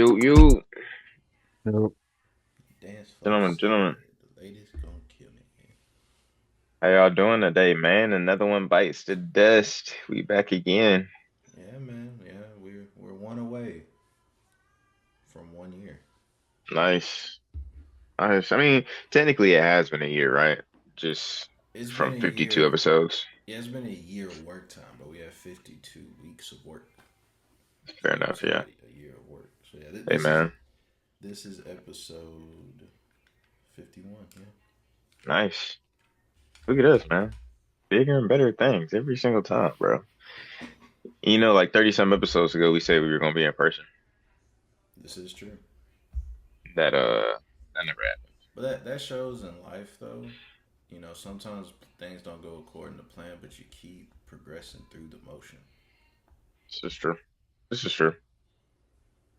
You, Yep. Dance folks gentlemen, said gentlemen, the ladies gonna kill me. how y'all doing today, man? Another one bites the dust. We back again. Yeah, man. Yeah, we're one away from 1 year. Nice, nice. I mean, technically it has been a year, right? Just It's been from a 52 year. episodes. Yeah, it's been a year of work time, but we have 52 weeks of work. So Fair yeah, enough, so yeah. a year of work. So yeah, Hey, man, this is episode 51. Yeah. nice. Look at us, man. Bigger and better things every single time, bro. Like 30 some episodes ago, we said we were gonna be in person. This is true. That that never happened. But that shows in life though. Sometimes things don't go according to plan, but you keep progressing through the motion. This is true. This is true.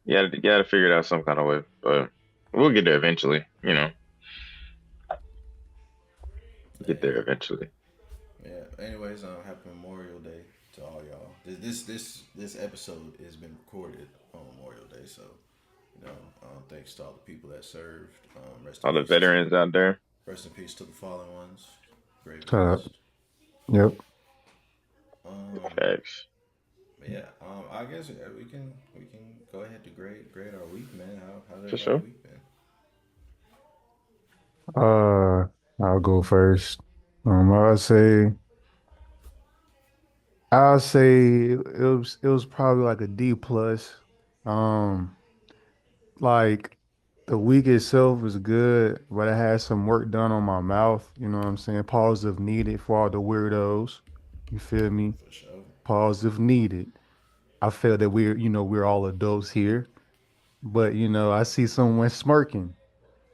You gotta figure it out some kind of way, but we'll get there eventually. Get there Hey, eventually. yeah. Anyways, happy Memorial Day to all y'all. This episode has been recorded on Memorial Day, so thanks to all the people that served. All the veterans out there. Rest in peace to the fallen ones. Gravely Shut up. missed. Yep. Um, Facts. but yeah. I guess we can go ahead to grade our week, man. How's For everybody sure. week been? Uh, I'll go first. Um, I'll say I'll say it was probably like a D plus. Um, like the week itself was good, but I had some work done on my mouth. You know what I'm saying? Pause if needed for all the weirdos. You feel me? For sure. Pause if needed. I feel that we're all adults here, but I see someone smirking.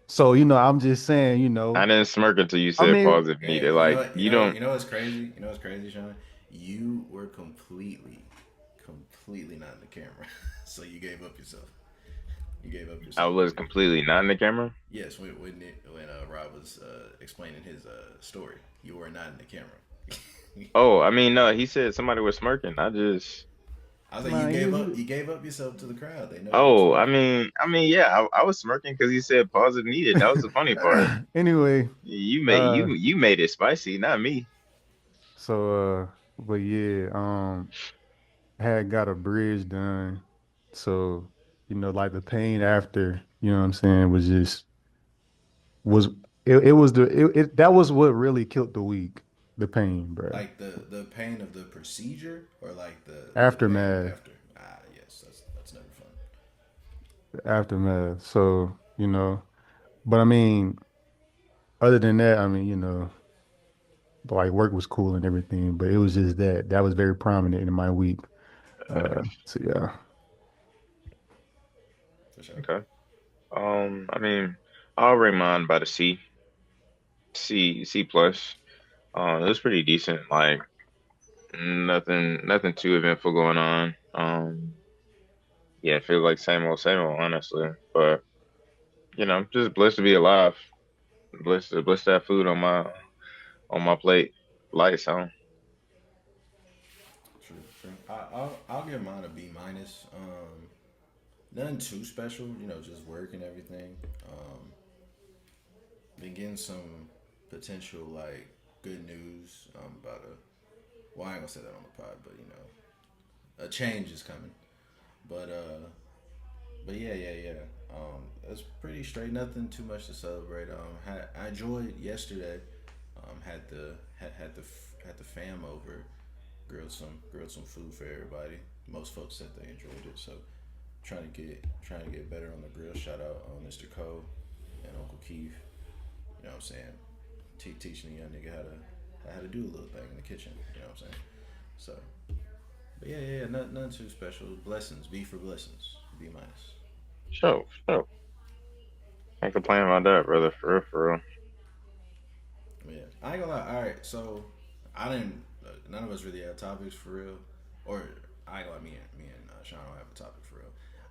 So, I'm just saying, I didn't smirk until you I said mean, pause if Hey, needed. Like you don't. you know what's crazy? You know what's crazy, Sean? You were completely not in the camera, so you gave up yourself. You gave up I yourself was when completely not in the camera. yes, when Rob was explaining his story, you were not in the camera. Oh, I mean, no. He said somebody was smirking. I just. I was like, man, you gave up yourself to the crowd. They know you were Oh, I smirking. mean, I mean, yeah. I was smirking because he said pause if needed. That was the funny part. anyway, You made uh, you made it spicy, not me. but yeah, had got a bridge done. So, like the pain after, what I'm saying, was it was that was what really killed the week, the pain, bro. Like the pain of the procedure, or like the pain Aftermath, after. Ah, yes, that's never fun. aftermath. So, but I mean, other than that, I mean, like work was cool and everything, but it was just that was very prominent in my week. So yeah. For sure. Okay. I mean, I'll rate mine by the C plus. It was pretty decent. Like nothing too eventful going on. Yeah, it feels like same old, honestly. But just blessed to be alive. Blessed to have food on my plate. Lights on. True, true. I'll give mine a B minus. Nothing too special, just work and everything. Been getting some potential like good news about a. Well, I ain't gonna say that on the pod, but a change is coming. But yeah. It's pretty straight. Nothing too much to celebrate. I enjoyed yesterday. Had the fam over. Grilled some food for everybody. Most folks said they enjoyed it. So trying to get better on the grill. Shout out Mr. Cole and Uncle Keith. You know what I'm saying? Teaching a young nigga how to do a little thing in the kitchen. You know what I'm saying? So, but yeah. Nothing too special. Blessings. B for blessings. B minus. Sure. Can't complain about that, brother. For real, for real. Yeah, I ain't gonna lie. All right, so I didn't. None of us really have topics for real, or I ain't gonna lie. Me and Sean don't have a topic for real.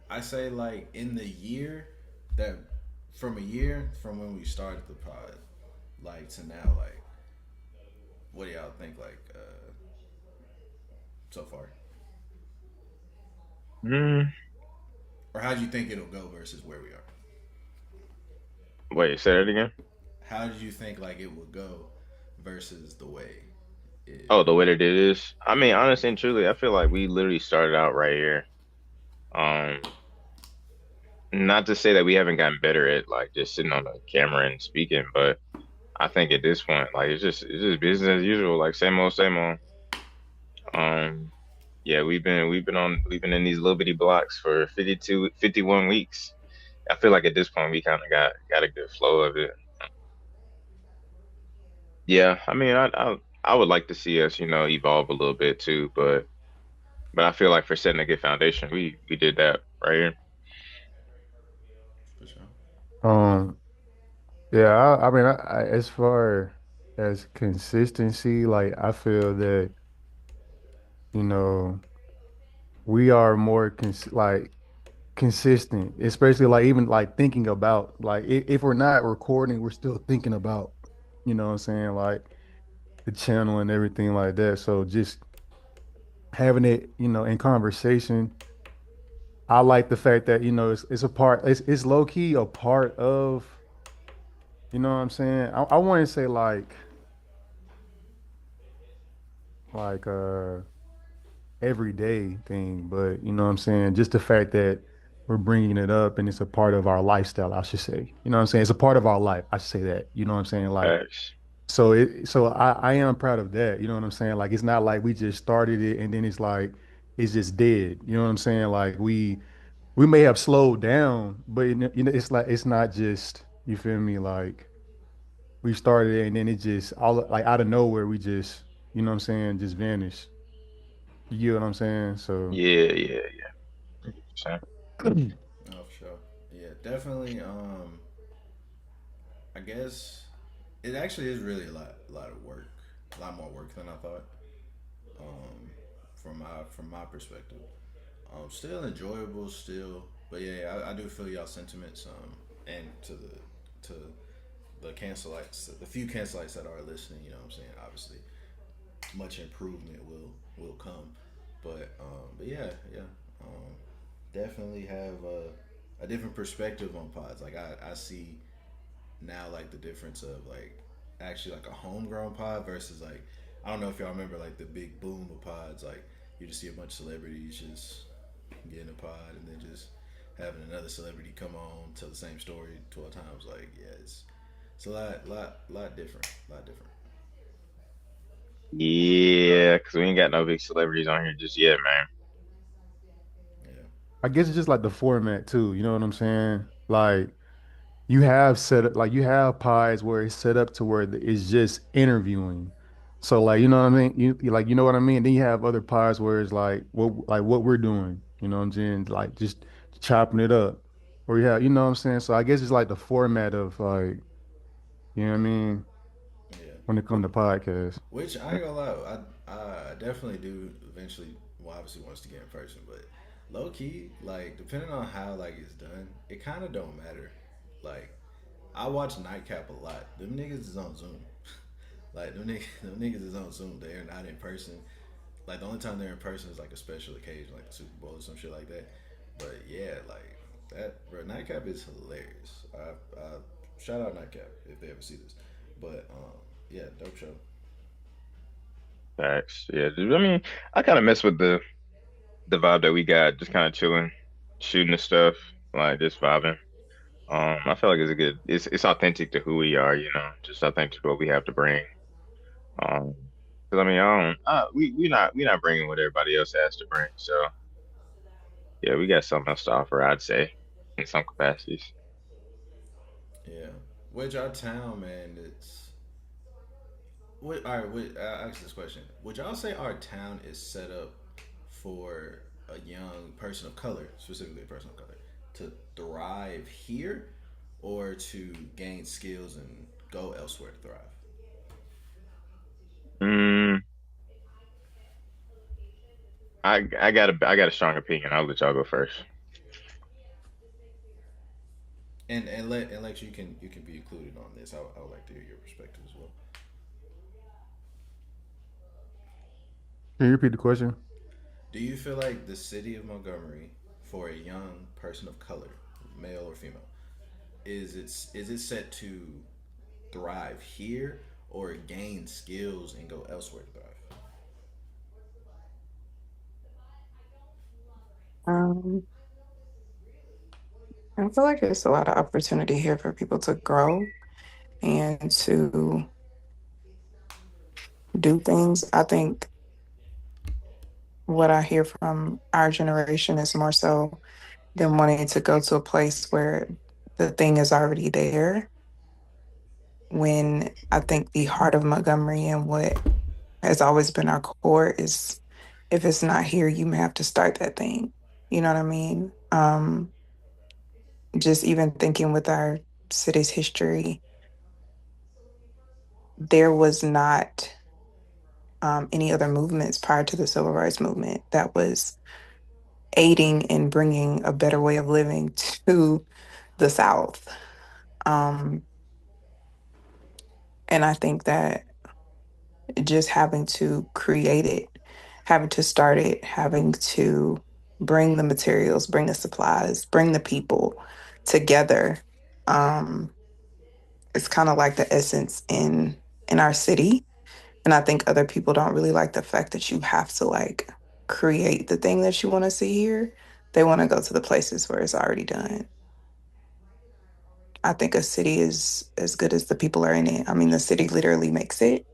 I say like in the year that from a year from when we started the pod, like to now, like what do y'all think? Like so far, Mm, or how do you think it'll go versus where we are? Wait, say that again. How did you think like it would go versus the way it? Oh, the way that it is. I Yeah, mean, honestly and truly, I feel like we literally started out right here. Um, Not to say that we haven't gotten better at like just sitting on the camera and speaking, but I think at this point, like it's just business as usual, like same old, same old. Um, yeah, we've been in these little bitty blocks for 52, 51 weeks. I feel like at this point we kind of got a good flow of it. Yeah, I mean, I would like to see us, evolve a little bit too, but I feel like for setting a good foundation, we did that right here. for sure. Um, yeah, I mean, as far as consistency, like I feel that, you know, we are more like consistent, especially like even like thinking about like if we're not recording, we're still thinking about, you know what I'm saying, like the channel and everything like that. So just having it, in conversation. I like the fact that, it's a part, it's low key a part of, you know what I'm saying? I want to say like everyday thing, but you know what I'm saying? Just the fact that we're bringing it up and it's a part of our lifestyle, I should say. You know what I'm saying? It's a part of our life. I should say that. You know what I'm saying? Like, Facts. so I am proud of that. You know what I'm saying? Like, it's not like we just started it and then it's like it's just dead. You know what I'm saying? Like we may have slowed down, but it's like it's not just, you feel me? Like we started it and then it just all like out of nowhere we just, you know what I'm saying, just vanished. You get what I'm saying? So Yeah, yeah, yeah. Same. Oh, for sure. Yeah, definitely. I guess it actually is really a lot of work, a lot more work than I thought. Um, from my perspective, still enjoyable, still, but yeah, I do feel y'all sentiments. And to the cancelites, the few cancelites that are listening, you know what I'm saying. Obviously, much improvement will come, but yeah, yeah. Um, Definitely have a different perspective on pods. Like I see now like the difference of like actually like a homegrown pod versus like I don't know if y'all remember like the big boom of pods. Like you just see a bunch of celebrities just getting a pod and then just having another celebrity come on tell the same story 12 times. Like yeah, it's a lot different, lot different. Yeah, because we ain't got no big celebrities on here just yet, man. Yeah, I guess it's just like the format too, you know what I'm saying? Like you have set up like you have pies where it's set up to where it's just interviewing. So like you know what I mean? Like you know what I mean? Then you have other pies where it's like what we're doing, you know what I'm saying? Like just chopping it up. Or you have, you know what I'm saying? So I guess it's like the format of like, you know what I mean, yeah. when it comes to podcasts. Which I ain't gonna lie, I definitely do eventually. Well, obviously wants to get in person, but low key, like depending on how like it's done, it kind of don't matter. Like I watch Nightcap a lot. Them niggas is on Zoom. Like them niggas is on Zoom. They are not in person. Like the only time they're in person is like a special occasion, like the Super Bowl or some shit like that. But yeah, like that, bro. Nightcap is hilarious. I shout out Nightcap if they ever see this. But yeah, dope show. Facts. Yeah, dude, I mean, I kind of mess with the vibe that we got, just kind of chilling, shooting the stuff, like just vibing. I feel like it's authentic to who we are, just authentic to what we have to bring. Um, because I mean, we not bringing what everybody else has to bring. So yeah, we got something else to offer, I'd say, in some capacities. Yeah. Which our town, man, it's. What, all right, I'll ask this question. Would y'all say our town is set up for a young person of color, specifically a person of color, to thrive here or to gain skills and go elsewhere to thrive? Mm, I got a strong opinion. I'll let y'all go first. And Lex, you can be included on this. I would like to hear your perspective as well. Can you repeat the question? Do you feel like the city of Montgomery, for a young person of color, male or female, is it set to thrive here or gain skills and go elsewhere to thrive? Um, I feel like there's a lot of opportunity here for people to grow and to do things. I think what I hear from our generation is more so than wanting to go to a place where the thing is already there. When I think the heart of Montgomery and what has always been our core is if it's not here, you may have to start that thing. You know what I mean? Just even thinking with our city's history, there was not any other movements prior to the civil rights movement that was aiding in bringing a better way of living to the South. Um, and I think that just having to create it, having to start it, having to bring the materials, bring the supplies, bring the people together, um, it's kind of like the essence in our city. And I think other people don't really like the fact that you have to like create the thing that you want to see here. They want to go to the places where it's already done. I think a city is as good as the people are in it. I mean, the city literally makes it.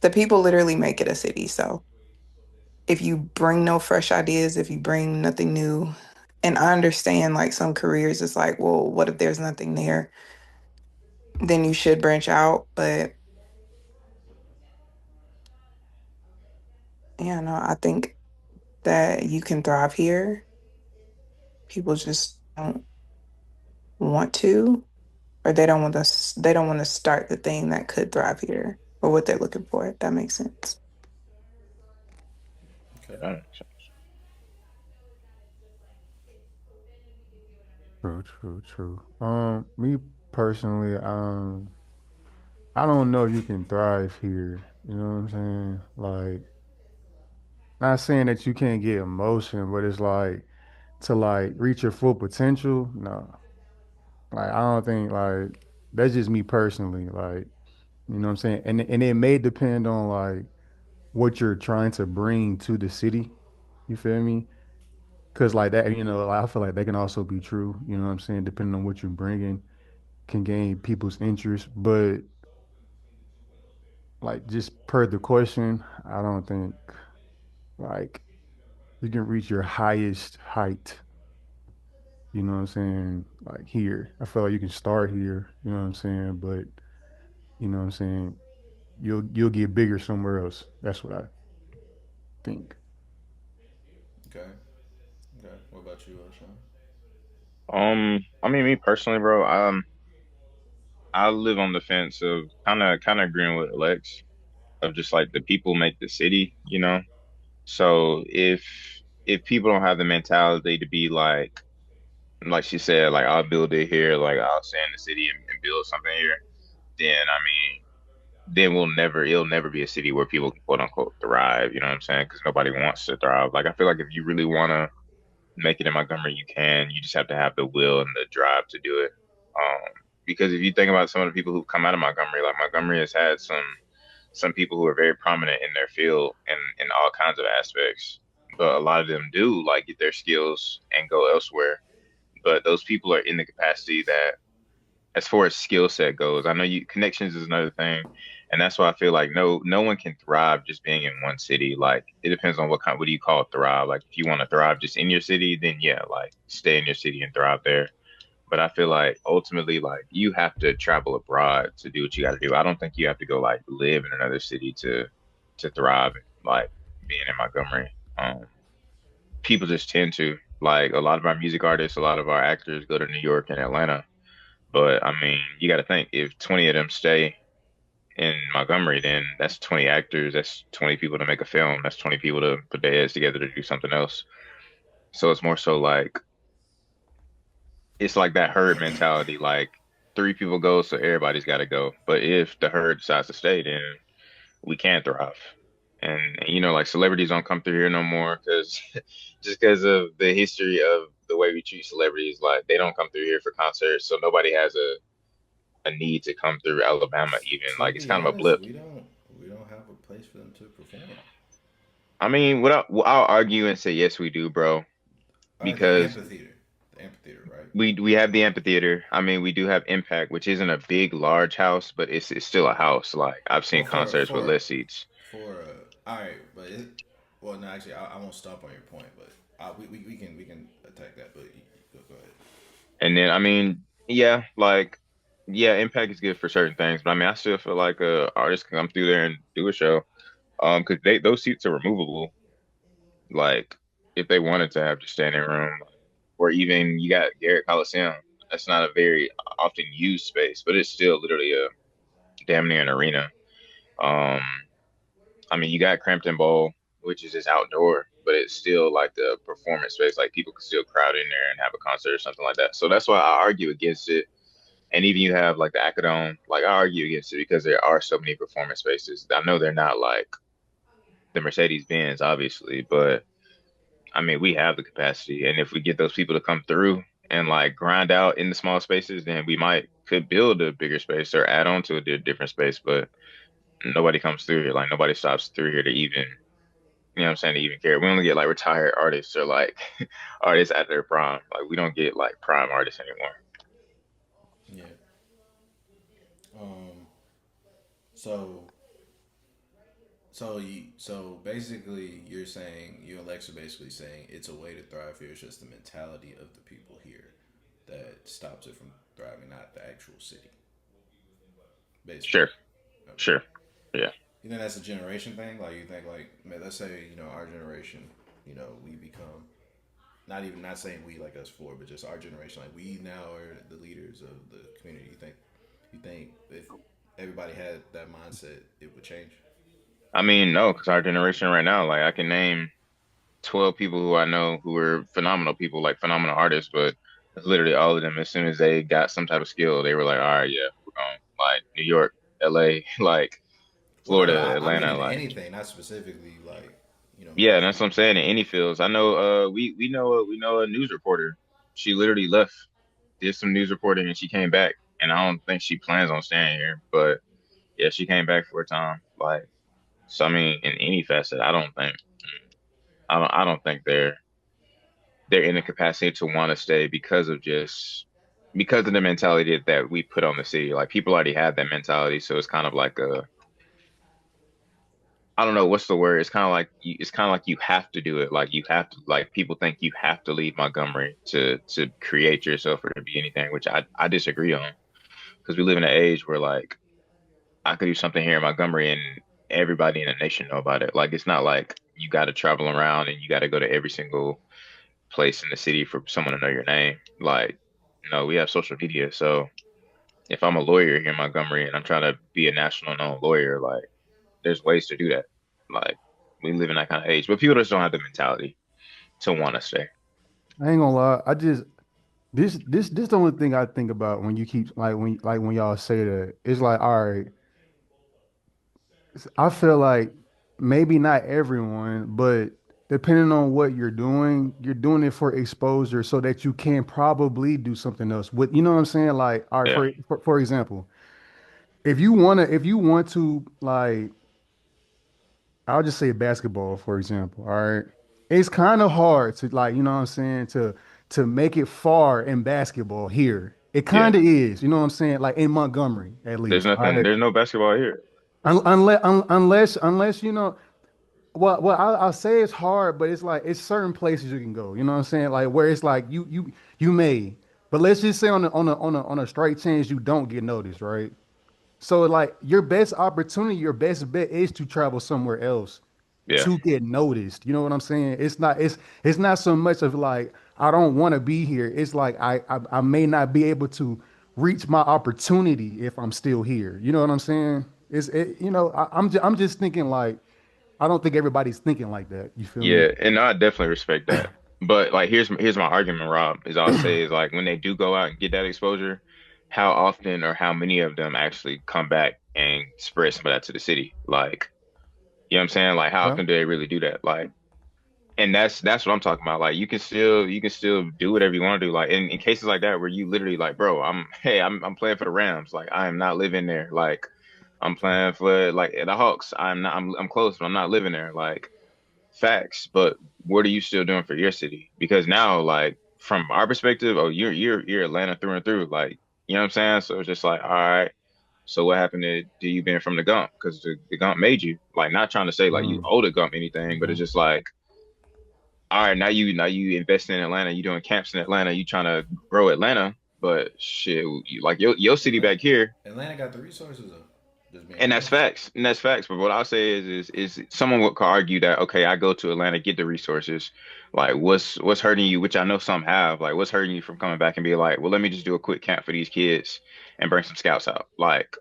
The people literally make it a city. So if you bring no fresh ideas, if you bring nothing new, and I understand like some careers, it's like, well, what if there's nothing there? Then you should branch out. But yeah, no, I think that you can thrive here. People just don't want to, or they don't want to start the thing that could thrive here or what they're looking for, if that makes sense. Okay. Yeah, True, true, true. Me personally, I don't know if you can thrive here. You know what I'm saying? Like, not saying that you can't get emotion, but it's like to like reach your full potential. No, like I don't think like that's just me personally. Like, you know what I'm saying? And it may depend on like what you're trying to bring to the city. You feel me? Because like that, I feel like that can also be true. You know what I'm saying? Depending on what you're bringing, can gain people's interest. But like just per the question, I don't think like you can reach your highest height. You know what I'm saying? Like here, I feel like you can start here. You know what I'm saying? But you know what I'm saying? You'll get bigger somewhere else. That's what I think. Okay. Okay. What about you, Sean? I mean, me personally, bro, I live on the fence of kind of agreeing with Lex of just like the people make the city, you know. So if people don't have the mentality to be like she said, like I'll build it here, like I'll stay in the city and build something here, then I mean, then it'll never be a city where people can quote unquote thrive. You know what I'm saying? Because nobody wants to thrive. Like I feel like if you really want to make it in Montgomery, you can. You just have to have the will and the drive to do it. Because if you think about some of the people who've come out of Montgomery, like Montgomery has had some people who are very prominent in their field and in all kinds of aspects. But a lot of them do like get their skills and go elsewhere. But those people are in the capacity that, as far as skill set goes, I know you connections is another thing, and that's why I feel like no one can thrive just being in one city. Like it depends on what do you call thrive. Like if you want to thrive just in your city, then yeah, like stay in your city and thrive there. But I feel like ultimately, like you have to travel abroad to do what you got to do. I don't think you have to go like live in another city to thrive, like being in Montgomery. People just tend to like a lot of our music artists, a lot of our actors go to New York and Atlanta. But I mean, you got to think if 20 of them stay in Montgomery, then that's 20 actors, that's 20 people to make a film, that's 20 people to put their heads together to do something else. So it's more so like it's like that herd mentality. Like three people go, so everybody's got to go. But if the herd decides to stay, then we can thrive. and you know, like celebrities don't come through here no more because just because of the history of the way we treat celebrities, like they don't come through here for concerts, so nobody has a need to come through Alabama even. To Like it's be kind of a honest, blip. we don't have a place for them to perform. I mean, I'll argue and say yes, we do, bro, The because amphitheater, the amphitheater, right? we have the amphitheater. I mean, we do have Impact, which isn't a big, large house, but it's still a house. Like I've seen Well, concerts with less seats. all right, but well, no, actually, I won't stop on your point, but we can attack that. But go ahead. And then I mean, yeah, like yeah, Impact is good for certain things, but I mean, I still feel like artist can come through there and do a show. Because they those seats are removable. Like if they wanted to have just standing room, or even you got Garrett Coliseum. That's not a very often used space, but it's still literally a damn near an arena. Um, I mean, you got Crampton Bowl, which is just outdoor, but it's still like the performance space. Like people can still crowd in there and have a concert or something like that. So that's why I argue against it. And even you have like the Acadome, like I argue against it because there are so many performance spaces. I know they're not like the Mercedes Benz, obviously, but I mean, we have the capacity. And if we get those people to come through and like grind out in the small spaces, then we might could build a bigger space or add on to a different space. But nobody comes through here. Like nobody stops through here to even, you know what I'm saying, to even care. We only get like retired artists or like artists at their prime. Like we don't get like prime artists anymore. Yeah. Um. So so basically, you're saying you and Lex are basically saying it's a way to thrive here. It's just the mentality of the people here that stops it from thriving, not the actual city. Basically. Sure, Okay. sure. Yeah. You think that's a generation thing? Like you think like man, let's say our generation, we become not saying we like us four, but just our generation. Like we now are the leaders of the community. You think if everybody had that mindset, it would change? I mean, no, because our generation right now, like I can name 12 people who I know who are phenomenal people, like phenomenal artists, but literally all of them, as soon as they got some type of skill, they were like, all right, yeah, we're going. Like New York, LA, like Well, no, Florida, I mean Atlanta, in like anything, not specifically like yeah, and music. that's what I'm saying in any fields. I know we know a news reporter. She literally left, did some news reporting and she came back. And I don't think she plans on staying here, but yeah, she came back for a time. Like so I mean in any facet, I don't think they're in the capacity to want to stay because of just because of the mentality that we put on the city. Like people already have that mentality, so it's kind of like a I don't know what's the word. It's kind of like you have to do it. Like you have to like people think you have to leave Montgomery to create yourself or to be anything, which I disagree on because we live in an age where like I could do something here in Montgomery and everybody in the nation know about it. Like it's not like you got to travel around and you got to go to every single place in the city for someone to know your name. Like, no, we have social media. So if I'm a lawyer here in Montgomery and I'm trying to be a national known lawyer, like, there's ways to do that. Like, we live in that kind of age, but people just don't have the mentality to want to stay. I ain't gonna lie. I just this the only thing I think about when you keep when y'all say that. It's like, all right, I feel like maybe not everyone, but depending on what you're doing it for exposure so that you can probably do something else with, you know what I'm saying? Like, all right, Yeah, for example, if you want to like, I'll just say basketball, for example, all right. It's kind of hard to like, you know what I'm saying, to make it far in basketball here. It yeah. kind of is, you know what I'm saying? Like in Montgomery, at least. All right. There's no basketball here. Unless you know, well, I'll say it's hard, but it's like it's certain places you can go. You know what I'm saying? Like where it's like you may, but let's just say on a straight chance you don't get noticed, right? So like your best opportunity, your best bet is to travel somewhere else Yeah, to get noticed. You know what I'm saying? It's not so much of like I don't want to be here. It's like I may not be able to reach my opportunity if I'm still here. You know what I'm saying? I'm just thinking like I don't think everybody's thinking like that. You feel me? yeah. And I definitely respect that. But like, here's my argument, Rob, is I'll say is like when they do go out and get that exposure, how often or how many of them actually come back and spread some of that to the city? Like, You know what I'm saying? Like, how Yeah. can they really do that? Like, and that's what I'm talking about. Like, you can still do whatever you want to do. Like, in cases like that where you literally like, bro, I'm playing for the Rams. Like, I am not living there. Like, I'm playing for like the Hawks. I'm close, but I'm not living there. Like, facts. But what are you still doing for your city? Because now, like, from our perspective, oh, you're Atlanta through and through. Like, you know what I'm saying? So it's just like, all right. So what happened to you being from the Gump? Because the Gump made you. Like, not trying to say like you Mm. owe the Gump anything, but Hmm. it's just like, all right, now you investing in Atlanta, you doing camps in Atlanta, you trying to grow Atlanta, but shit, like your city Atlanta, back here, Atlanta got the resources though. Just being and that's honest. facts, and that's facts. But what I'll say is someone would could argue that okay, I go to Atlanta, get the resources, like what's hurting you, which I know some have, like what's hurting you from coming back and be like, well, let me just do a quick camp for these kids and bring some scouts out, like.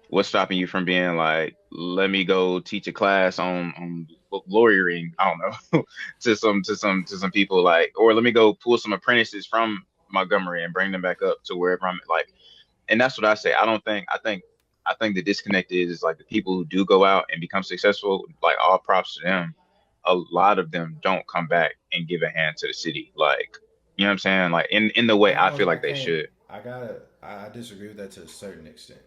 What's stopping you from being like, let me go teach a class on lawyering? I don't know to some people like, or let me go pull some apprentices from Montgomery and bring them back up to wherever I'm like. And that's what I say. I don't think I think the disconnect is like the people who do go out and become successful, like all props to them. A lot of them don't come back and give a hand to the city, like you know what I'm saying, like in the way I feel I like they can't. should. I disagree with that to a certain extent,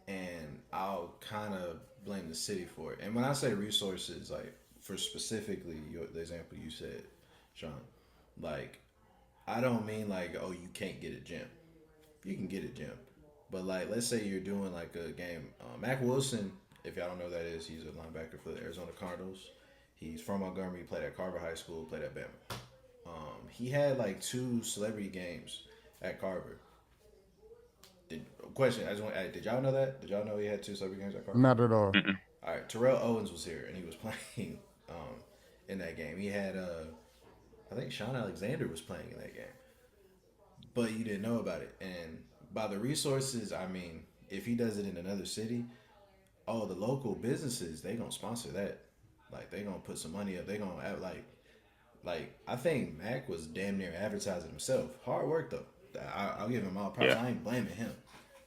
and I'll kind of blame the city for it. And when I say resources, like for specifically the example you said, Sean, like I don't mean like oh you can't get a gym. You can get a gym, but like let's say you're doing like a game. Mac Wilson, if y'all don't know who that is, he's a linebacker for the Arizona Cardinals. He's from Montgomery. Played at Carver High School. Played at Bama. He had like two celebrity games at Carver. Question: I just want. Did y'all know that? Did y'all know he had two celebrity games at Carver? Not at all. Mm-mm. All right, Terrell Owens was here and he was playing in that game. He had I think Sean Alexander was playing in that game, but you didn't know about it. And by the resources, I mean if he does it in another city, oh, the local businesses they gonna sponsor that. Like they gonna put some money up. They gonna have like I think Mac was damn near advertising himself. Hard work though. I'll give him all props. Yeah. I ain't blaming him.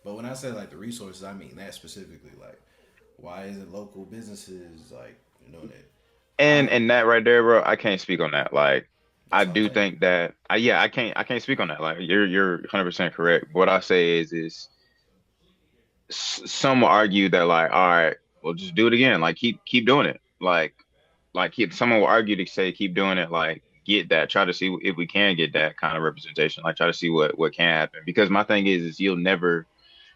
But when I say like the resources, I mean that specifically. Like, why isn't local businesses like doing it? And I and that right there, bro, I can't speak on that. Like, I That's what I'm do saying. think that, yeah, I can't speak on that. Like, you're 100% correct. What I say is some will argue that like, all right, well, just do it again. Like, keep doing it. Like keep. Someone will argue to say keep doing it. Like, get that. Try to see if we can get that kind of representation. Like, try to see what can happen. Because my thing is you'll never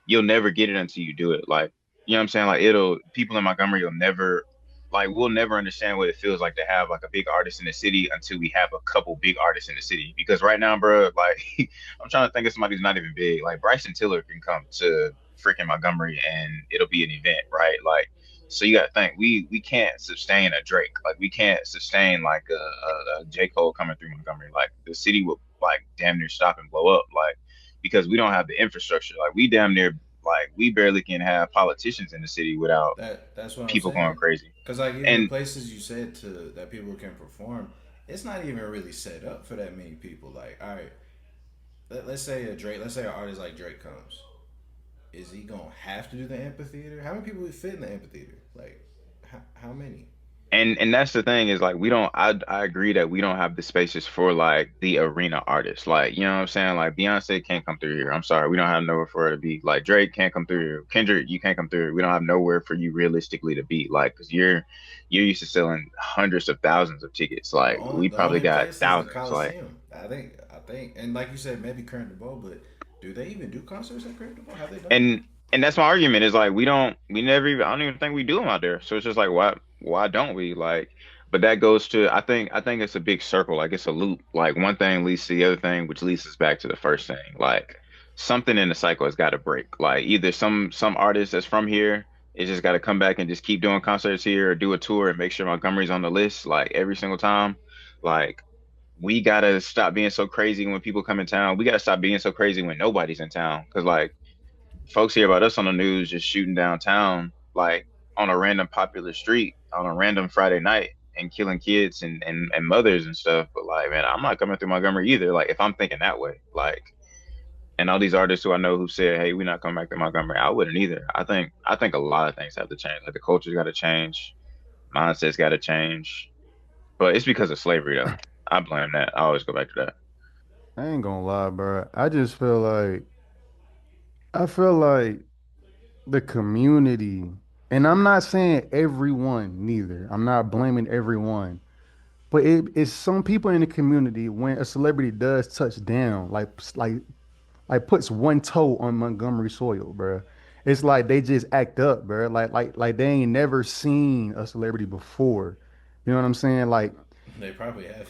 get it until you do it. Like, you know what I'm saying? Like it'll people in Montgomery will never like we'll never understand what it feels like to have like a big artist in the city until we have a couple big artists in the city. Because right now, bro, like I'm trying to think of somebody who's not even big. Like Bryson Tiller can come to freaking Montgomery and it'll be an event, right? Like so you got to think we can't sustain a Drake. Like we can't sustain like a J. Cole coming through Montgomery. Like the city will like damn near stop and blow up. Like because we don't have the infrastructure. Like we damn near like we barely can have politicians in the city without That's what I'm people going saying. crazy. Cause like even the And places you said to that people can perform, it's not even really set up for that many people. Like, all right, let's say a Drake, let's say an artist like Drake comes. Is he gonna have to do the amphitheater? How many people would fit in the amphitheater? Like, how many? and that's the thing is like we don't I agree that we don't have the spaces for like the arena artists. Like, you know what I'm saying? Like Beyonce can't come through here. I'm sorry, we don't have nowhere for her to be. Like Drake can't come through here. Kendrick, you can't come through here. We don't have nowhere for you realistically to be. Like, cause you're used to selling hundreds of thousands of tickets. Like we The probably only got place is the thousands. Like Coliseum. I think, and like you said, maybe Current the Bowl, but do they even do concerts at Current the Bowl? Have they done it? and and that's my argument is like we never even I don't even think we do them out there. So it's just like why don't we like? But that goes to I think it's a big circle, like it's a loop. Like one thing leads to the other thing, which leads us back to the first thing. Like something in the cycle has got to break. Like either some artist that's from here is just got to come back and just keep doing concerts here or do a tour and make sure Montgomery's on the list like every single time. Like we gotta stop being so crazy when people come in town. We gotta stop being so crazy when nobody's in town. Cause like folks hear about us on the news just shooting downtown, like on a random popular street on a random Friday night and killing kids and mothers and stuff. But like, man, I'm not coming through Montgomery either. Like, if I'm thinking that way, like, and all these artists who I know who said, "Hey, we're not coming back to Montgomery," I wouldn't either. I think a lot of things have to change. Like the culture's got to change. Mindsets got to change. But it's because of slavery, though. I blame that. I always go back to that. I ain't gonna lie, bro. I feel like the community, and I'm not saying everyone neither. I'm not blaming everyone, but it's some people in the community when a celebrity does touch down, like puts one toe on Montgomery soil, bro. It's like they just act up, bro. Like they ain't never seen a celebrity before. You know what I'm saying? Like, They probably have.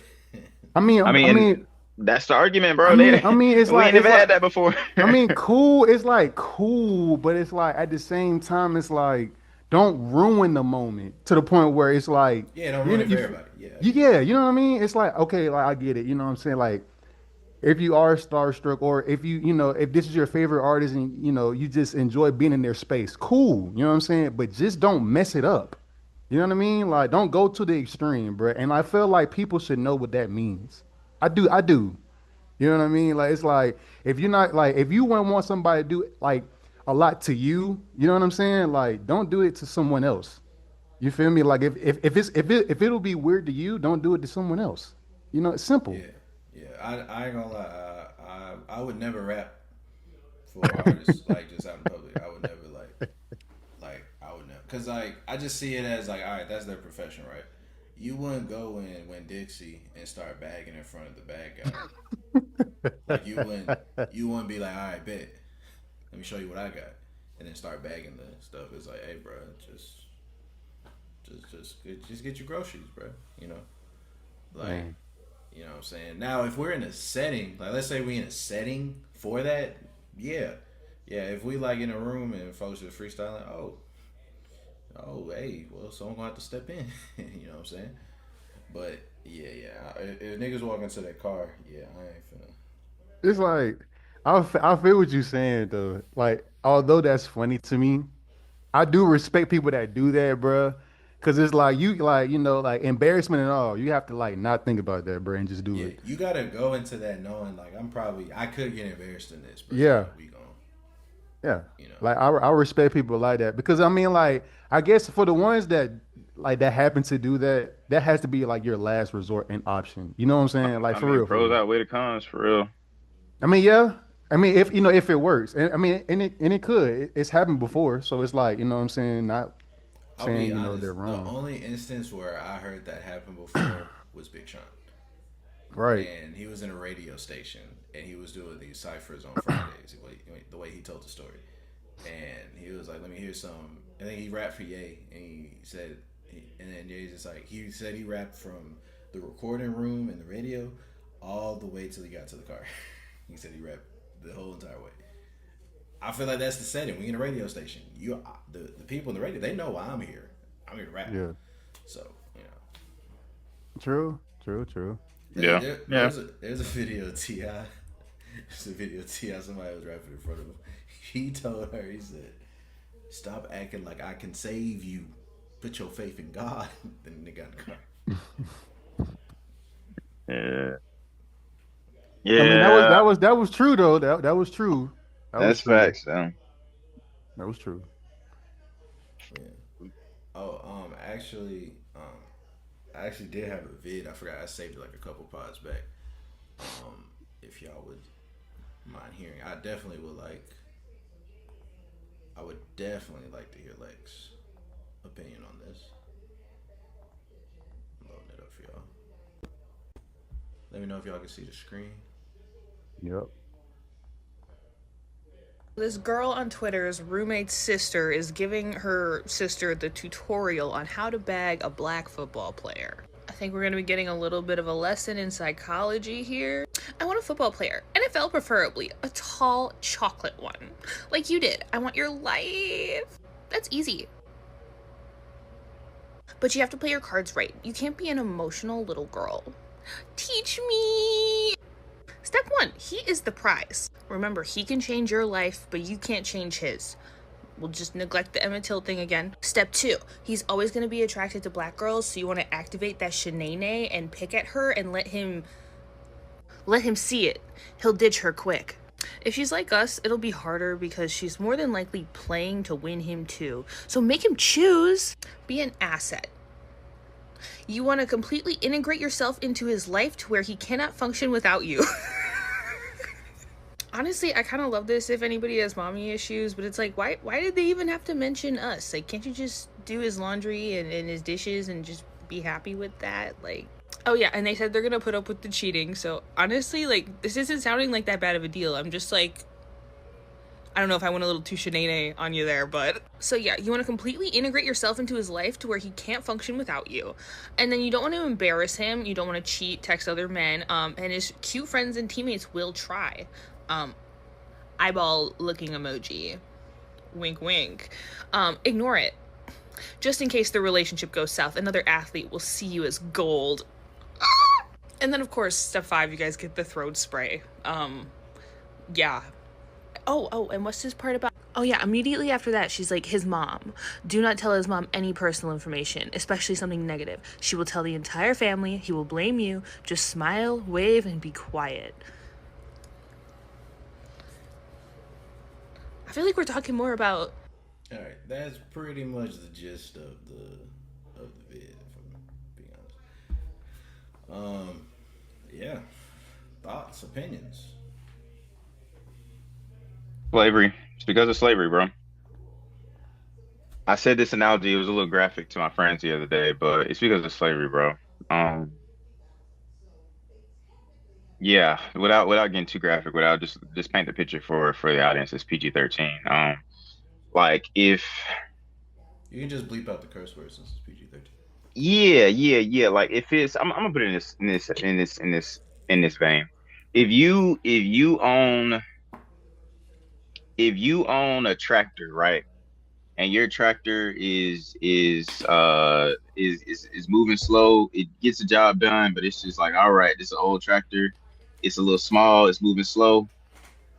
I mean, I I mean, mean, that's the argument, I bro. mean, I mean, We ain't never had that before. I mean, cool. It's like cool, but it's like at the same time, it's like don't ruin the moment to the point where it's like Yeah, don't you ruin know it for everybody. Yeah, I get yeah, you know what I mean. It's like okay, like I get it. You know what I'm saying? Like if you are starstruck, or if if this is your favorite artist and you just enjoy being in their space, cool. You know what I'm saying? But just don't mess it up. You know what I mean? Like don't go to the extreme, bro. And I feel like people should know what that means. I do. You know what I mean? Like it's like if you're not like if you want somebody to do like a lot to you, you know what I'm saying? Like don't do it to someone else. You feel me? Like if it'll be weird to you, don't do it to someone else. You know, it's simple. it. Yeah, yeah. I ain't gonna lie. I would never rap for artists like just out in public. I would never like I would never because like I just see it as like all right, that's their profession, right? You wouldn't go in when Dixie and start bagging in front of the bad guy. Like you wouldn't be like all right, bet. Let me show you what I got, and then start bagging the stuff. It's like hey, bro, just get your groceries, bro. You know, like Man. you know what I'm saying? Now, if we're in a setting, like let's say we in a setting for that, yeah. Yeah, if we like in a room and folks are freestyling, hey, well, someone gonna have to step in. You know what I'm saying? But yeah. If niggas walk into that car, yeah, I ain't finna. It's like I feel what you're saying though. Like although that's funny to me, I do respect people that do that, bruh. Cause it's like you like like embarrassment and all. You have to like not think about that, bro, and just do Yeah, it. you gotta go into that knowing like I could get embarrassed in this, but Yeah. we gon' Yeah. you know. Like I respect people like that because I mean like I guess for the ones that like that happen to do that, that has to be like your last resort and option. You know what I'm saying? Like I for mean, real, for pros real. outweigh the cons for real. I mean, yeah. I mean, if if it works, and I mean, and it could, it's happened before, so it's like what I'm saying, not I'll be saying they're honest. The wrong, only instance where I heard that happen before was Big Sean. right? And he was in a radio station and he was doing these ciphers on Fridays. The way he told the story, and he was like, "Let me hear some." I think he rapped for Ye, and he said, and then Ye's just like he said he rapped from the recording room and the radio all the way till he got to the car. He said he rapped the whole entire way. I feel like that's the setting. We in a radio station. The people in the radio, they know why I'm here. I'm here to rap. Yeah, So you know. true, true, true. Hey, Yeah, yeah. there's a video of Ti. There's a video of Ti. Somebody was rapping in front of him. He told her, he said, "Stop acting like I can save you. Put your faith in God." Then they got in the car. Yeah. I mean, Yeah, that was true though. That was true. That was that's true. facts, though. That was true. Yeah. Oh, I actually did have a vid. I forgot I saved it like a couple pods back. If y'all would mind hearing, I would definitely like to hear Lex' opinion on this. I'm loading it up for y'all. Let me know if y'all can see the screen. Yep. This girl on Twitter's roommate's sister is giving her sister the tutorial on how to bag a black football player. I think we're going to be getting a little bit of a lesson in psychology here. I want a football player, NFL preferably, a tall chocolate one. Like you did. I want your life. That's easy. But you have to play your cards right. You can't be an emotional little girl. Teach me. Step 1, he is the prize. Remember, he can change your life, but you can't change his. We'll just neglect the Emmett Till thing again. Step 2, he's always going to be attracted to black girls, so you want to activate that shenane and pick at her and let him see it. He'll ditch her quick. If she's like us, it'll be harder because she's more than likely playing to win him too. So make him choose. Be an asset. You want to completely integrate yourself into his life to where he cannot function without you. Honestly, I kind of love this if anybody has mommy issues, but it's like, why did they even have to mention us? Like, can't you just do his laundry and his dishes and just be happy with that? Like, oh yeah, and they said they're gonna put up with the cheating. So honestly, like, this isn't sounding like that bad of a deal. I'm just like, I don't know if I went a little too shenane on you there, but so yeah, you want to completely integrate yourself into his life to where he can't function without you, and then you don't want to embarrass him. You don't want to cheat, text other men, and his cute friends and teammates will try. Um, Eyeball looking emoji, wink, wink. Ignore it, just in case the relationship goes south. Another athlete will see you as gold. And then of course, step 5, you guys get the throat spray. Yeah, oh, and what's this part about? Oh, yeah, immediately after that, she's like, his mom. Do not tell his mom any personal information, especially something negative. She will tell the entire family. He will blame you. Just smile, wave, and be quiet. I feel like we're talking more about. All right, that's pretty much the gist of the vid, if I'm being honest. Yeah, thoughts, opinions. Slavery. It's because of slavery, bro. I said this analogy, it was a little graphic to my friends the other day, but it's because of slavery, bro. Um, yeah, without getting too graphic, without just paint the picture for the audience, it's PG-13. Like if You can just bleep out the curse words since it's PG-13. yeah, like if it's I'm gonna put it in this vein. If you own a tractor, right? And your tractor is moving slow. It gets the job done, but it's just like, all right, this is an old tractor. It's a little small. It's moving slow.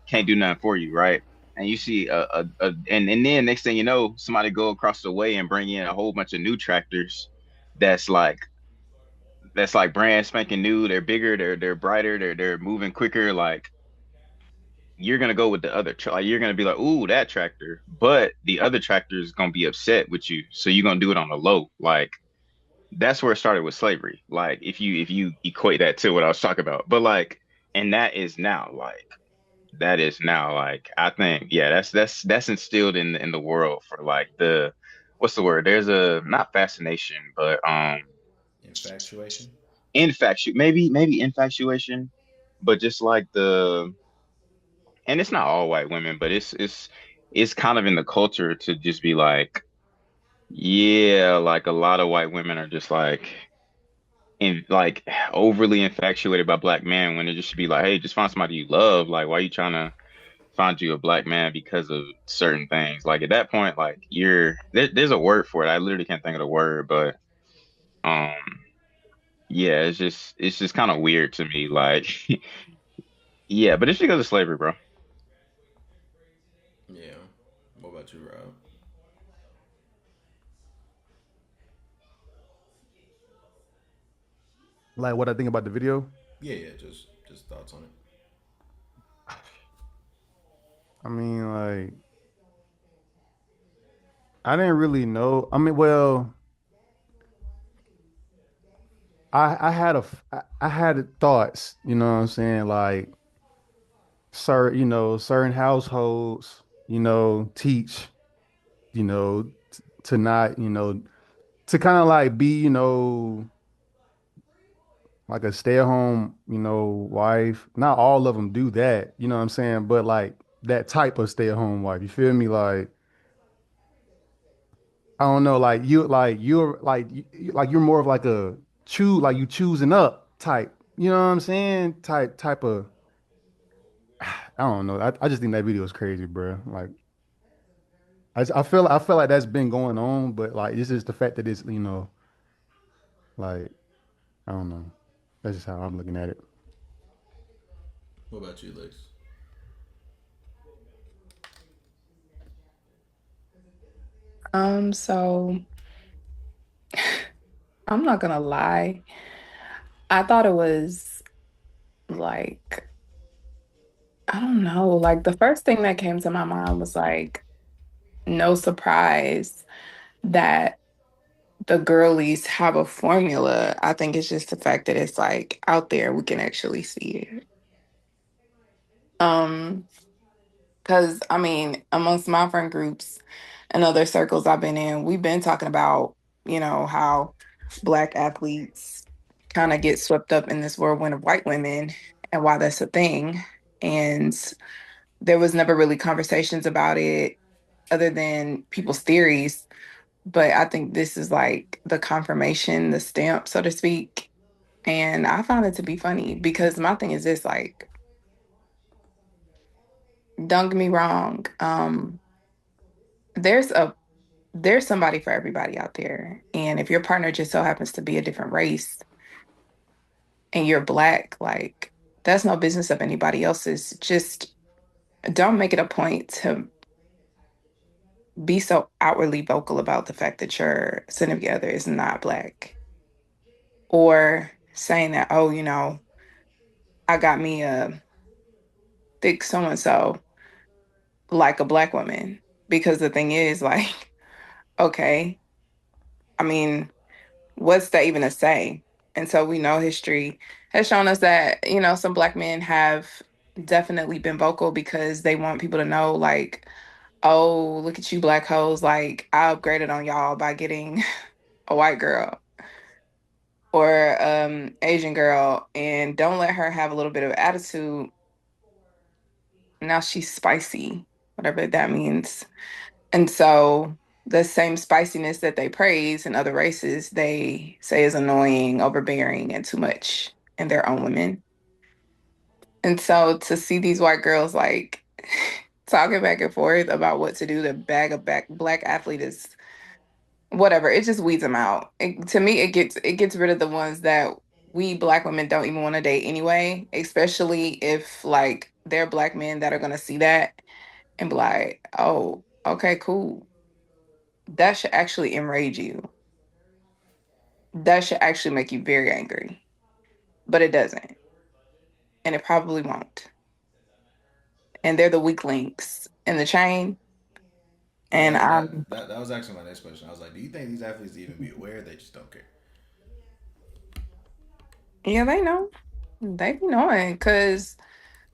Can't do nothing for you, right? And you see and then next thing you know, somebody go across the way and bring in a whole bunch of new tractors. That's like that's like brand spanking new. They're bigger. They're brighter. They're moving quicker. Like you're gonna go with the other like you're gonna be like, ooh, that tractor, but the other tractor is gonna be upset with you, so you're gonna do it on the low. Like that's where it started with slavery. Like if you equate that to what I was talking about, but like, and that is now like I think yeah, that's instilled in the world for like the what's the word? There's a not fascination, but Infatuation. maybe infatuation, but just like the and it's not all white women, but it's kind of in the culture to just be like, yeah, like a lot of white women are just like in like overly infatuated by black men when it just should be like, hey, just find somebody you love. Like, why are you trying to find you a black man because of certain things? Like at that point, like there's a word for it. I literally can't think of the word, but um yeah, it's just kind of weird to me. Like yeah, but it's because of slavery, bro. Yeah. What about you, Rob? Like what I think about the video. Yeah, yeah. Just thoughts on it. I mean, like I didn't really know. I mean, well, I had I had thoughts. You know what I'm saying? Like, certain households, teach, to not, to kind of like be, like a stay-at-home, wife. Not all of them do that, you know what I'm saying? But like that type of stay-at-home wife, you feel me? Like, I don't know, like like you're more of like a like you choosing up type, you know what I'm saying? Type of, I don't know. I just think that video is crazy, bro. Like, I feel like that's been going on, but like it's just the fact that it's, like, I don't know. That's just how I'm looking at it. What about you, Lex? So I'm not gonna lie. I thought it was like, I don't know, like the first thing that came to my mind was like, no surprise that the girlies have a formula. I think it's just the fact that it's like out there, we can actually see it. Um, because I mean, amongst my friend groups and other circles I've been in, we've been talking about, how black athletes kind of get swept up in this whirlwind of white women and why that's a thing. And there was never really conversations about it other than people's theories. But I think this is like the confirmation, the stamp, so to speak. And I found it to be funny because my thing is this, like, don't get me wrong. There's a there's somebody for everybody out there. And if your partner just so happens to be a different race and you're black, like, that's no business of anybody else's. Just don't make it a point to be so outwardly vocal about the fact that your significant other is not black, or saying that, oh, I got me a thick so and so like a black woman. Because the thing is, like, okay, I mean, what's that even to say? And so we know history has shown us that, some black men have definitely been vocal because they want people to know, like, oh, look at you, black hoes. Like, I upgraded on y'all by getting a white girl or Asian girl, and don't let her have a little bit of attitude. Now she's spicy, whatever that means. And so the same spiciness that they praise in other races, they say is annoying, overbearing, and too much in their own women. And so to see these white girls like talking back and forth about what to do to bag a black athlete is whatever. It just weeds them out. To me, it gets rid of the ones that we black women don't even want to date anyway, especially if like they're black men that are gonna see that and be like, oh, okay, cool. That should actually enrage you. That should actually make you very angry. But it doesn't. And it probably won't. And they're the weak links in the chain. Yeah, And that was actually my next question. I was like, do you think these athletes even be aware? They just don't care. yeah, they know. They be knowing. Cause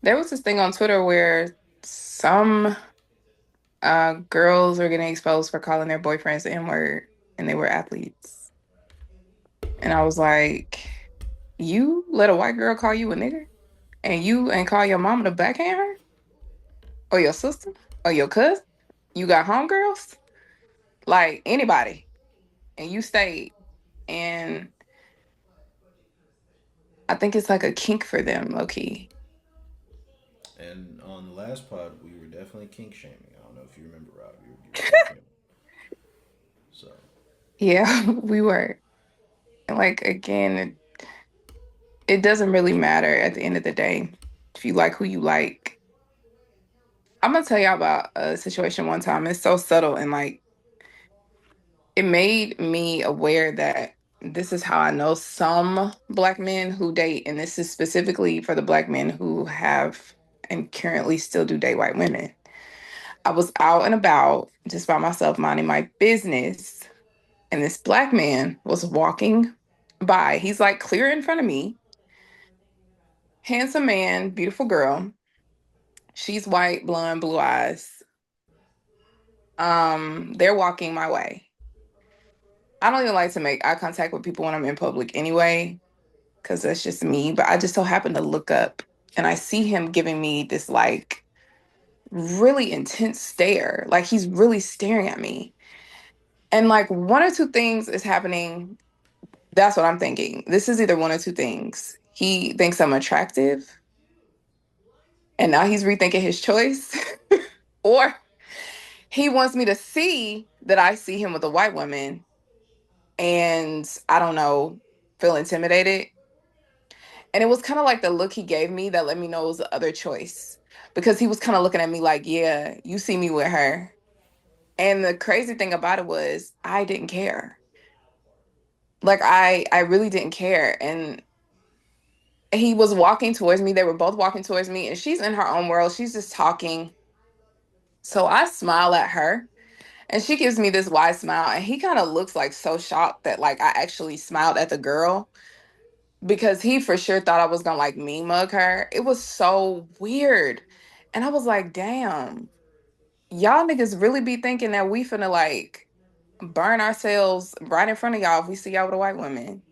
there was this thing on Twitter where some girls were getting exposed for calling their boyfriends the N-word and they were athletes. And I was like, you let a white girl call you a nigger? And you ain't call your mama to backhand her? Or your sister? Or your cousin? You got homegirls? Like anybody. And you stayed. And I think it's like a kink for them, low key. And on the last pod, we were definitely kink shaming. I don't know if you remember, Rob. You were kinking. So Yeah, we were. And like again, it doesn't really matter at the end of the day. If you like who you like. I'm gonna tell y'all about a situation one time. It's so subtle and like it made me aware that this is how I know some black men who date, and this is specifically for the black men who have and currently still do date white women. I was out and about just by myself, minding my business, and this black man was walking by. He's like clear in front of me, handsome man, beautiful girl. She's white, blonde, blue eyes. They're walking my way. I don't even like to make eye contact with people when I'm in public anyway, because that's just me. But I just so happen to look up and I see him giving me this like really intense stare. Like he's really staring at me. And like one or two things is happening. That's what I'm thinking. This is either one or two things. He thinks I'm attractive and now he's rethinking his choice, or he wants me to see that I see him with a white woman and I don't know, feel intimidated. And it was kind of like the look he gave me that let me know it was the other choice because he was kind of looking at me like, yeah, you see me with her. And the crazy thing about it was I didn't care. Like I really didn't care. And he was walking towards me. They were both walking towards me and she's in her own world. She's just talking. So I smile at her And she gives me this wide smile, and he kind of looks like so shocked that like I actually smiled at the girl because he for sure thought I was gonna like mean mug her. It was so weird. And I was like, damn, y'all niggas really be thinking that we finna like burn ourselves right in front of y'all if we see y'all with a white woman.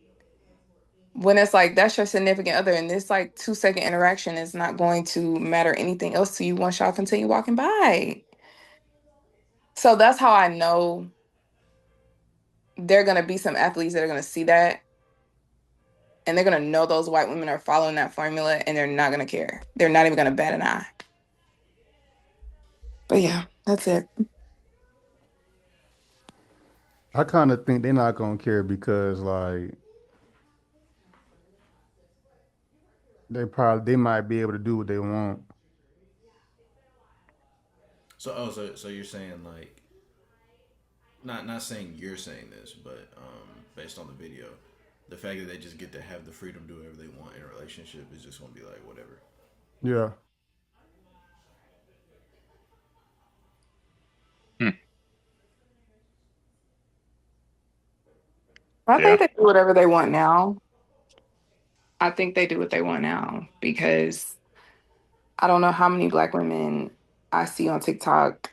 When it's like that's your significant other, and this like 2 second interaction is not going to matter anything else to you once y'all continue walking by. So that's how I know there are gonna be some athletes that are gonna see that and they're gonna know those white women are following that formula and they're not gonna care. They're not even gonna bat an eye. But yeah, that's it. I kind of think they're not gonna care because like they might be able to do what they want. So you're saying like not saying you're saying this, but based on the video, the fact that they just get to have the freedom to do whatever they want in a relationship is just gonna be like whatever. Yeah. Hmm. I Yeah. think they do whatever they want now. I think they do what they want now because I don't know how many black women I see on TikTok.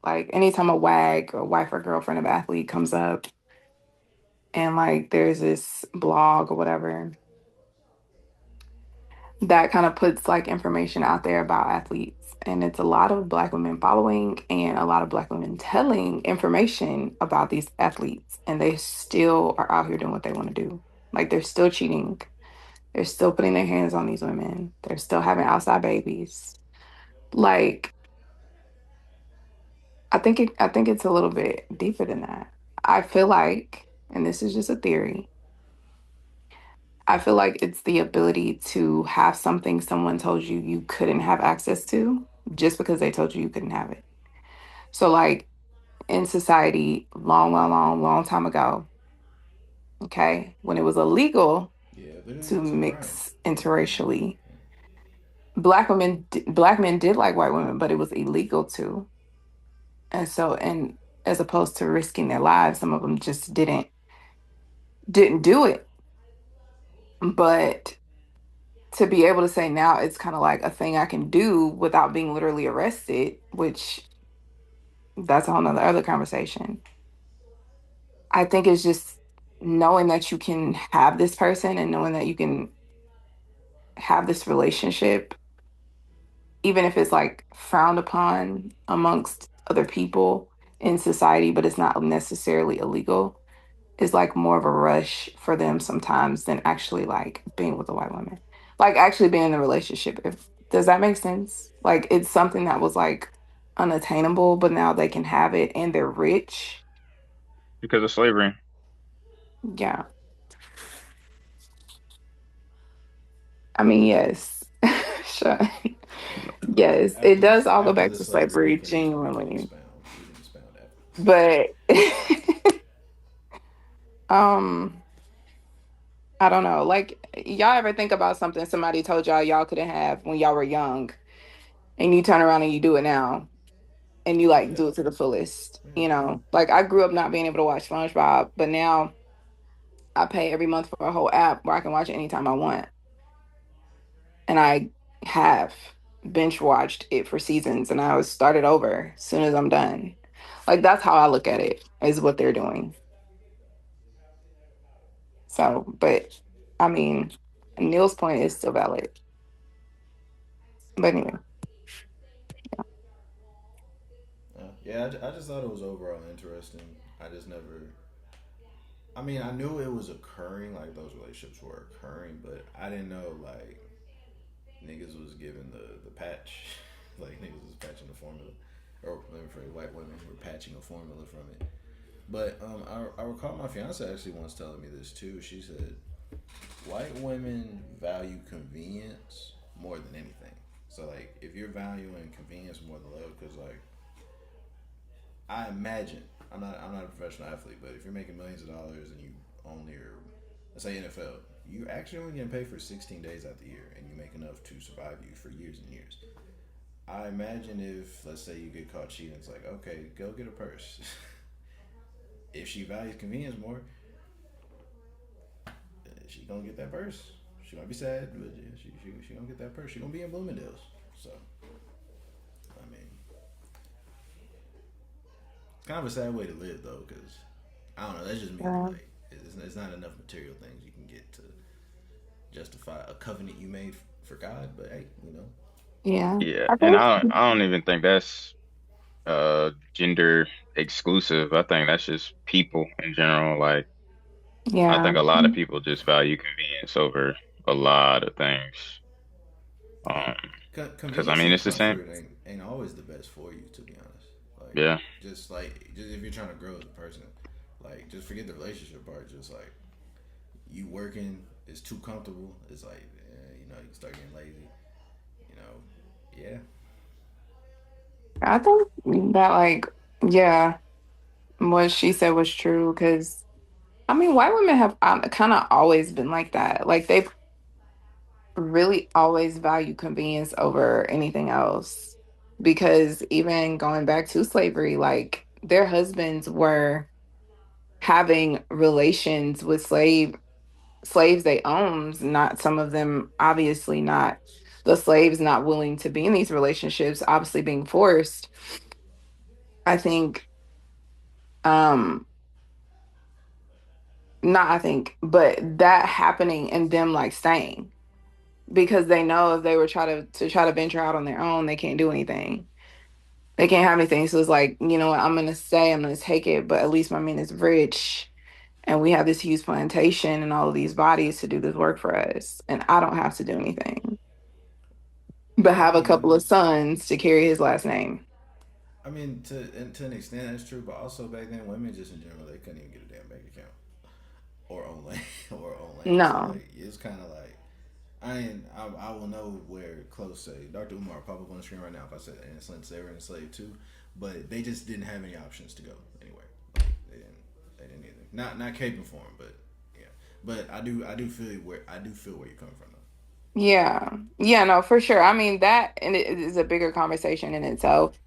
Like anytime a wag or wife or girlfriend of athlete comes up and like there's this blog or whatever that kind of puts like information out there about athletes. And it's a lot of black women following and a lot of black women telling information about these athletes. And they still are out here doing what they want to do. Like they're still cheating. They're still putting their hands on these women. They're still having outside babies. Like I think it's a little bit deeper than that. I feel like, and this is just a theory, I feel like it's the ability to have something someone told you you couldn't have access to just because they told you you couldn't have it. So, like in society, long time ago, okay, when it was illegal Yeah, to it's a crime. mix interracially, black men did like white women, but it was illegal to. And so, and as opposed to risking their lives, some of them just didn't do it. But to be able to say now it's kind of like a thing I can do without being literally arrested, which that's a whole nother other conversation. I think it's just knowing that you can have this person and knowing that you can have this relationship, even if it's like frowned upon amongst other people in society, but it's not necessarily illegal, is like more of a rush for them sometimes than actually like being with a white woman. Like actually being in a relationship. If does that make sense? Like it's something that was like unattainable, but now they can have it and they're rich. Because of slavery. Yeah. I mean, yes. Sure. Yes, it does all go After back the to slavery, slavery we can genuinely. expound. We can expound after. But um I don't know. Like y'all ever think about something somebody told y'all couldn't have when y'all were young and you turn around and you do it now and you like Yeah, do it to the fullest, yeah. you know? Like I grew up not being able to watch SpongeBob, but now I pay every month for a whole app where I can watch it anytime I want. And I have binge watched it for seasons and I was started over as soon as I'm done. Like that's how I look at it, is what they're doing. So, but I mean, Neil's point is still valid. But anyway, Yeah. I just thought it was overall interesting. I just never. I mean, I knew it was occurring, like those relationships were occurring, but I didn't know like niggas was giving the patch, like niggas was patching the formula, or let me phrase, white women were patching a formula from it. But I recall my fiance actually once telling me this too. She said white women value convenience more than anything. So like, if you're valuing convenience more than love, because like I imagine I'm not a professional athlete, but if you're making millions of dollars and you only are, let's say NFL, you're actually only getting paid for 16 days out the year, and you make enough to survive you for years and years. I imagine if, let's say, you get caught cheating, it's like, okay, go get a purse. If she values convenience more, she gonna get that purse. She might be sad, but yeah, she gonna get that purse. She gonna be in Bloomingdale's. So I mean, it's kind of a sad way to live though, because I don't know. That's just me. Yeah. Like, it's not enough material things you can get to justify a covenant you made for God. But hey, you know, Yeah. Yeah, I and think, I don't even think that's gender exclusive. I think that's just people in general. Like I yeah. think a lot of people just value convenience over a lot of things. yeah. Um, because I Convenience mean and it's the same. comfort ain't always the best for you, to be honest. Like, Yeah, just if you're trying to grow as a person, like, just forget the relationship part. Just like you working is too comfortable. It's like, you know, you can start getting lazy. You know, yeah. I think that, like, yeah, what she said was true. Because, I mean, white women have kind of always been like that. Like, they've really always value convenience over anything else. Because even going back to slavery, like, their husbands were having relations with slaves they owned, not some of them, obviously not the slaves not willing to be in these relationships, obviously being forced. I think, um, not I think, but that happening and them like staying because they know if they were try to venture out on their own, they can't do anything. They can't have anything. So it's like, you know what, I'm gonna stay, I'm gonna take it, but at least my man is rich and we have this huge plantation and all of these bodies to do this work for us. And I don't have to do anything. But I have a couple mean, of sons to carry his last name. I mean, to an extent that's true, but also back then, women just in general they couldn't even get a damn bank account or own land or own land. So No. like, it's kind of like I will know where close say Dr. Umar pop up on the screen right now if I said enslaved they were enslaved too, but they just didn't have any options to go anywhere. Like they didn't either. Not caping for them, but yeah. But I do feel where you're coming from though. Yeah. Yeah, no, for sure. I mean, that and it is a bigger conversation in itself.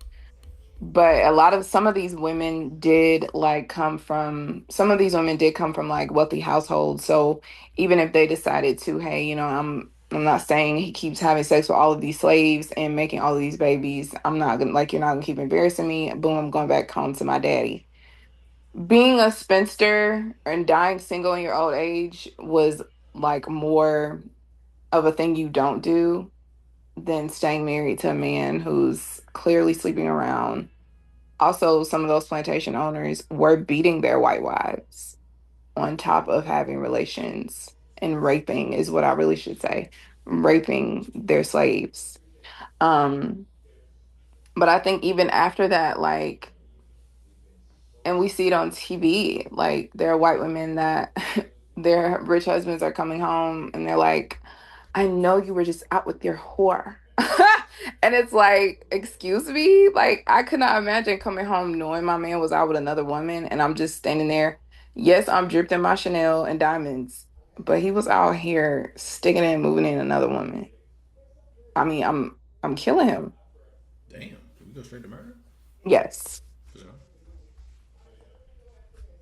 But a lot of some of these women did like come from some of these women did come from like wealthy households. So even if they decided to, hey, you know, I'm not saying he keeps having sex with all of these slaves and making all of these babies. I'm not gonna like you're not gonna keep embarrassing me. Boom, I'm going back home to my daddy. Being a spinster and dying single in your old age was like more of a thing you don't do than staying married to a man who's clearly sleeping around. Also, some of those plantation owners were beating their white wives on top of having relations and raping, is what I really should say, raping their slaves. Um, but I think even after that, like, and we see it on TV, like, there are white women that their rich husbands are coming home and they're like, I know you were just out with your whore. And it's like, excuse me? Like, I could not imagine coming home knowing my man was out with another woman and I'm just standing there. Yes, I'm dripped in my Chanel and diamonds, but he was out here sticking and moving in another woman. I mean, I'm killing him. Damn, did we go straight to murder? Yes, For sure.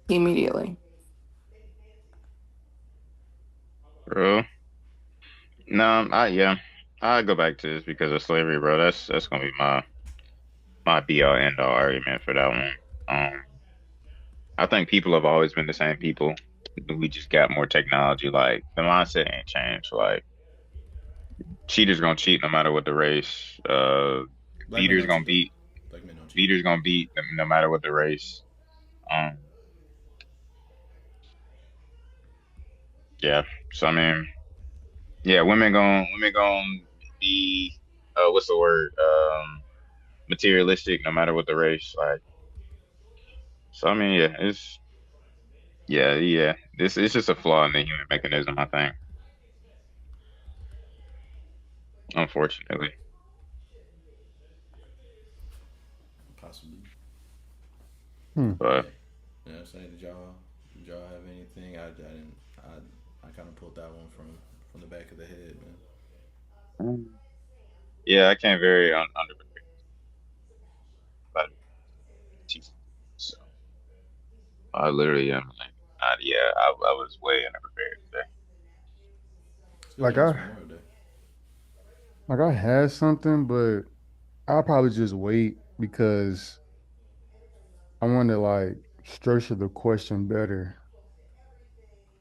immediately. bro. No, I yeah, I go back to this because of slavery, bro. That's gonna be my be all end all argument for that one. I think people have always been the same people. We just got more technology. Like the mindset ain't changed. Like cheaters gonna cheat no matter what the race. Black men Beaters don't gonna cheat though. beat. Black men don't cheat. Beaters gonna beat no matter what the race. Um, yeah. So I mean, yeah, women gonna be what's the word? Materialistic no matter what the race. Like so I mean, yeah, yeah. This it's just a flaw in the human mechanism, I think, unfortunately. Possibly. Hmm. But Hey, you know what I'm saying? Did y'all have anything? I didn't. I kind of pulled that one from the back of the head, man. yeah, I can't very I literally am like, yeah, I was way unprepared today. It's good Like thing it's I Memorial Day. like I had something, but I'll probably just wait because I want to like structure the question better.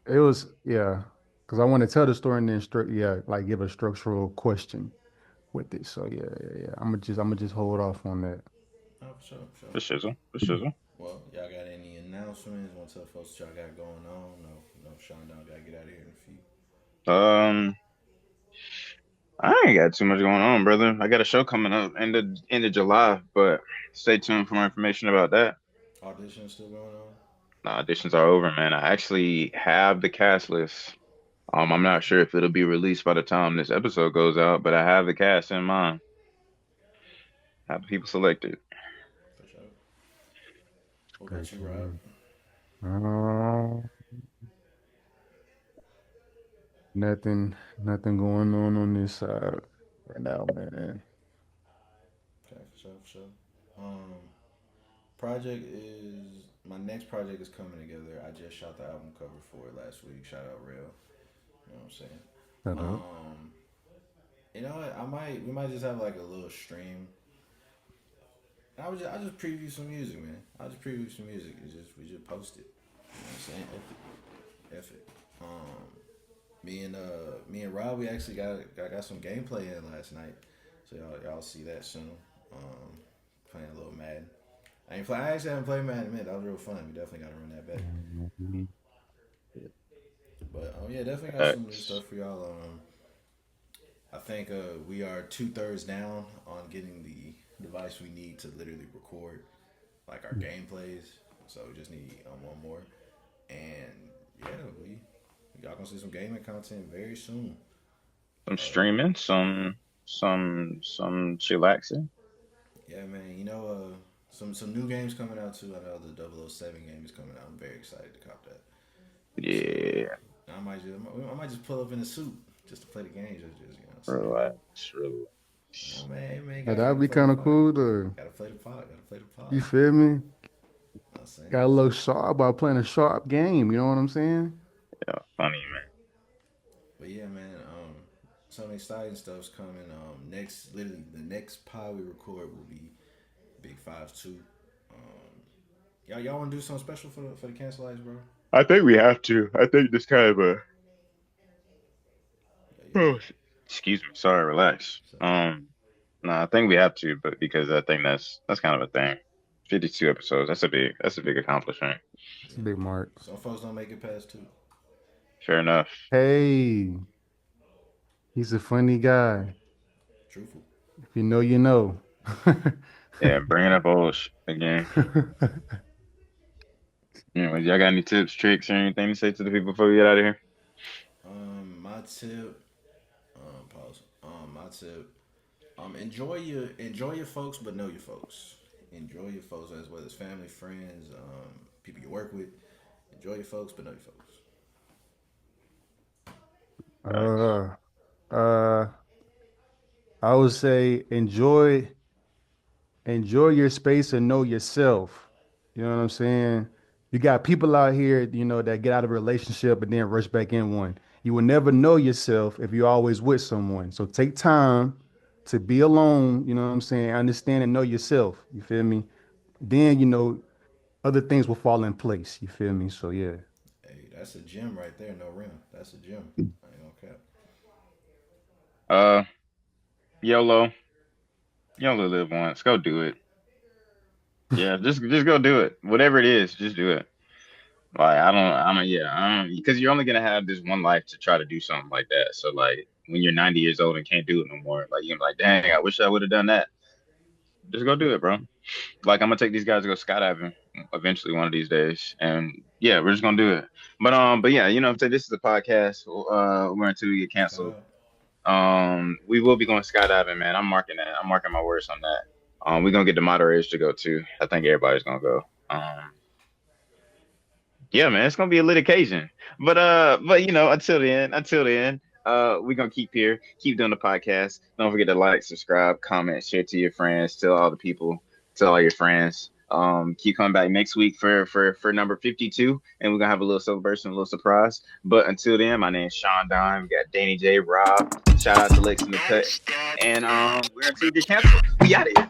It was yeah, because I want to tell the story and then yeah, like give a structural question with it. So yeah. I'm gonna just hold off on that. Oh, for sure, for sure. For shizzle, for shizzle. Well, y'all got any announcements? Want to tell folks what y'all got going on? No, no, Sean Down gotta get out of here in a few. Um, I ain't got too much going on, brother. I got a show coming up end of July, but stay tuned for more information about that. Auditions still going on? Auditions are over, man. I actually have the cast list. I'm not sure if it'll be released by the time this episode goes out, but I have the cast in mind. Have the people selected. For sure. What Stay about you, Rob? tuned. Uh, nothing going on this side right now, man. Okay, for sure, for sure. Um, project is my next project is coming together. I just shot the album cover for it last week. Shout out Rail. You know what I'm saying? Shut up. Um, you know what? We might just have like a little stream. I just preview some music, man. I just preview some music. We just post it. You know what I'm saying? F it. Me and Rob, we actually got some gameplay in last night, so y'all see that soon. Playing a little Madden. I actually haven't played Madden in a minute. That was real fun. We definitely got to run that back. Mhm. But yeah, definitely got some new Facts. stuff for y'all. I think we are 2/3 down on getting the device we need to literally record like our gameplays. So we just need one more. And yeah, we y'all gonna see some gaming content very soon. Some Uh, streaming, some chillaxing. yeah, man. Some new games coming out too. I know the 007 game is coming out. I'm very excited to cop that. So Yeah, I might just pull up in a suit just to play the game. Just you know what I'm saying. relax, relax. Oh, man, hey, man, Now, that'd gotta be play the kind of part. cool though. Gotta play the part. Gotta play the part. You You feel me? know what I'm saying? Got a little sharp by playing a sharp game. You know what I'm saying? Yeah, funny man. But yeah, man. Some exciting stuff's coming. Literally the next pod we record will be Big 5-2. Um, y'all want to do something special for the cancel lights, bro? I think we have to. I think this kind of a. Yeah, yeah. Oh, excuse me. Sorry, relax. So, No, I think we have to, but because I think that's kind of a thing. 52 episodes. That's a big accomplishment. It's a yeah. big mark. Some folks don't make it past two. Fair enough. Hey, he's a funny guy. Truthful. If you know, you know. Yeah, bringing up old again. Y'all got any tips, tricks, or anything to say to the people before we get out of here? My tip. Pause. My tip. Enjoy your folks, but know your folks. Enjoy your folks as well as family, friends, people you work with. Enjoy your folks, but know your folks. Facts. uh, uh, I would say enjoy your space and know yourself. You know what I'm saying? You got people out here, that get out of a relationship and then rush back in one. You will never know yourself if you're always with someone. So take time to be alone, you know what I'm saying? Understand and know yourself. You feel me? Then, other things will fall in place. You feel me? So yeah. Hey, that's a gym right there. No rim. That's a gym. I ain't gonna cap. Uh, YOLO. You only live once. Go do it. Yeah, just go do it. Whatever it is, just do it. Like I don't, because you're only gonna have this one life to try to do something like that. So like when you're 90 years old and can't do it no more, like you're like, dang, I wish I would have done that. Just go do it, bro. Like I'm gonna take these guys to go skydiving eventually one of these days, and yeah, we're just gonna do it. But yeah, what I'm saying, this is a podcast. We're until we get Shout canceled. out. We will be going skydiving, man. I'm marking that. I'm marking my words on that. We're gonna get the moderators to go too. I think everybody's gonna go. Yeah, man, it's gonna be a lit occasion. But until then, we're gonna keep here, keep doing the podcast. Don't forget to like, subscribe, comment, share to your friends, tell all the people, tell all your friends. Keep coming back next week for number 52, and we're gonna have a little celebration, a little surprise. But until then, my name's Sean Don. We got Danny J, Rob. Shout out to Lex in the cut, and we're gonna see get canceled. We out of here.